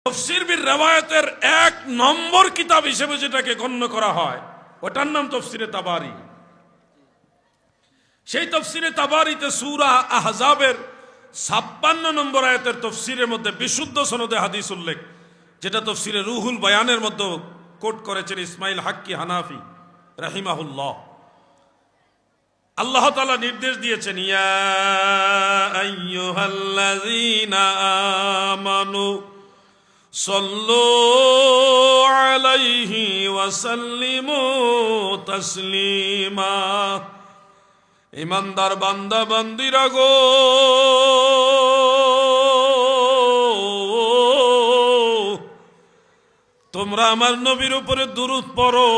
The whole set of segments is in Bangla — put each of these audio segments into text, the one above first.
তাফসীর বিল রিওয়ায়াতের এক নম্বর কিতাব হিসেবে যেটাকে গণ্য করা হয় ওটার নাম তাফসীরে তাবারী। সেই তাফসীরে তাবারীতে সূরা আহজাবের 56 নম্বর আয়াতের তাফসীরের মধ্যে বিশুদ্ধ সনদে হাদিস উল্লেখ, যেটা তাফসীরে রুহুল বায়ানের মধ্যে কোট করেছেন ইসমাইল হাক্কি হানাফি রাহিমাহুল্লাহ। আল্লাহ তাআলা নির্দেশ দিয়েছেন, ইয়া আইয়ুহাল্লাযীনা আমানু সাল্লু আলাইহি ওয়া সাল্লিমু তাসলিমা। ইমানদার বান্দা বান্দিরা গো, তোমরা আমার নবীর উপরে দুরূদ পড়ো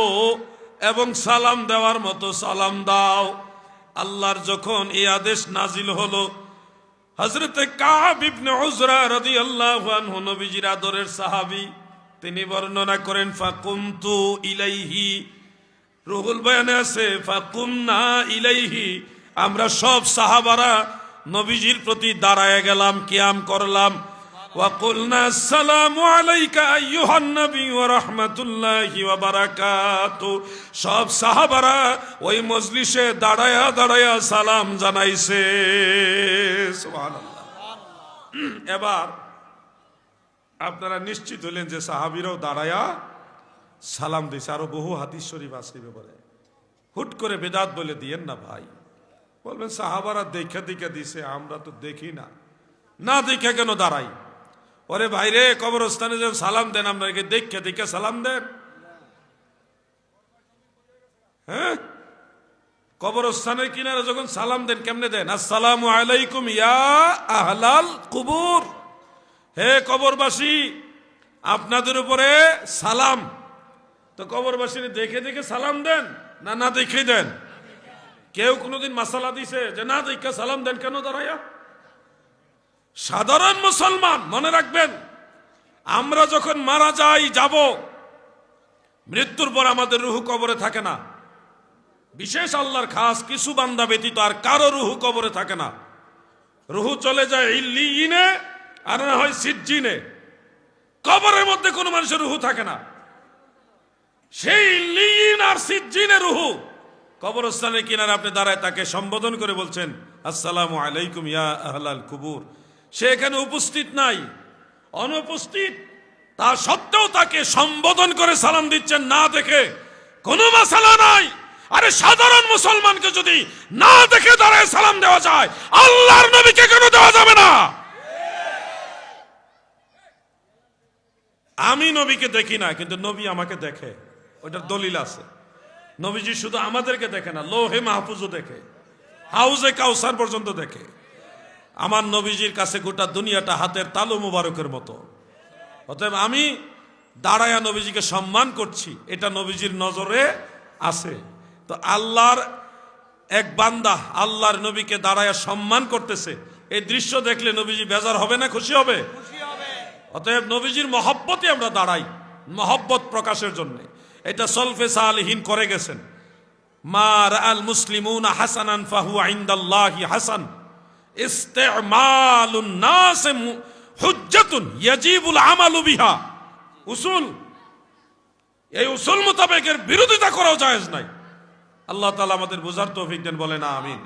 এবং সালাম দেওয়ার মতো সালাম দাও। আল্লাহর যখন এই আদেশ নাজিল হলো, হযরতে কাব ইবনে উজরা রাদিয়াল্লাহু আনহু নবীজির আদরের সাহাবী, তিনি বর্ণনা করেন ফাকুমতু ইলাইহি, রুহুল বয়ানে আছে ফাকুমনা ইলাইহি, আমরা সব সাহাবারা নবীজির প্রতি দাঁড়ায় গেলাম, কিয়াম করলাম। ওয়া কুলনা আসসালামু আলাইকা আইয়ুহান নবী ওয়া রাহমাতুল্লাহি ওয়া বারাকাতু, সব সাহাবারা ওই মজলিসে দাঁড়ায়া দাঁড়ায়া সালাম জানাইছে। সুবহানাল্লাহ। এবার আপনারা নিশ্চিত হলেন যে সাহাবীরাও দাঁড়ায়া সালাম দিছে। আরো বহু হাদিস শরীফ আছে ব্যাপারে। হুট করে বেদাত বলে দিয়েন না ভাই। বলবেন সাহাবারা দেখা দেখা দিছে, আমরা তো দেখি না, না দেখে কেন দাঁড়াই? ওরে ভাই রে, কবরস্থানে যখন সালাম দেন আপনাকে দেখে দেখে সালাম দেন? হ্যাঁ, কবরস্থানের কিনারে যখন সালাম দেন কেমনে দেন? আসসালামু আলাইকুম ইয়া আহলাল কুবুর, হে কবরবাসী আপনাদের উপরে সালাম। তো কবরবাসীর দেখে দেখে সালাম দেন না না দেখে দেন? কেউ কোনোদিন মাসালা দিছে যে না দেখে সালাম দেন কেন দাঁড়াইয়া? সাধারণ মুসলমান মনে রাখবেন, আমরা যখন মারা যাই, যাব, মৃত্যুর পর আমাদের রুহু কবরে থাকে না। বিশেষ আল্লাহর খাস কিছু বান্দা ব্যতীত আর কারো রুহু কবরে থাকে না। রুহু চলে যায় ইল্লিয়িনে আর না হয় সিজ্জিনে। কবরের মধ্যে কোনো মানুষের রুহু থাকে না। সেই ইল্লিয়িন আর সিজ্জিনে রুহু কবরস্থানের কিনারে আপনি দাঁড়ায় তাকে সম্বোধন করে বলছেন আসসালামু আলাইকুম ইয়া আহলাল কুবুর। সে এখানে উপস্থিত নাই, অনুপস্থিত, তা সত্ত্বেও তাকে সম্বোধন করে সালাম দিচ্ছেন না দেখে, কোনো মাসালা নাই। আরে সাধারণ মুসলমানকে যদি না দেখে দাঁড়ায় সালাম দেওয়া যায়, আল্লাহর নবীকে কেন দেওয়া যাবে না? আমি নবীকে দেখি না, কিন্তু নবী আমাকে দেখে, ওটার দলিল আছে। নবীজি শুধু আমাদেরকে দেখে না, লোহে মাহফুজও দেখে, হাউজে কাউসার পর্যন্ত দেখে। আমার নবীজির কাছে গোটা দুনিয়াটা হাতের তালু মুবারকের মতো। অতএব আমি দাঁড়ায়া নবীজিকে সম্মান করছি, এটা নবীজির নজরে আছে। তো আল্লাহর এক বান্দা আল্লাহর নবীকে দাঁড়ায়া সম্মান করতেছে, এই দৃশ্য দেখলে নবীজি বেজার হবে না খুশি হবে? অতএব নবীজির মহব্বতে আমরা দাঁড়াই, মহব্বত প্রকাশের জন্য। এটা সলফে সালিহিন করে গেছেন। মা রাআল মুসলিমুনা হাসানান ফাহুয়া ইনদাল্লাহি হাসান, ইস্তেমালুন নাস হুজ্জাতুন ইয়াজিবুল আমালু বিহা। উসুল, এই উসুল মোতাবেকের বিরোধিতা করাও জায়েজ নাই। আল্লাহ তাআলা আমাদের বুঝার তৌফিক দেন, বলেন আমিন।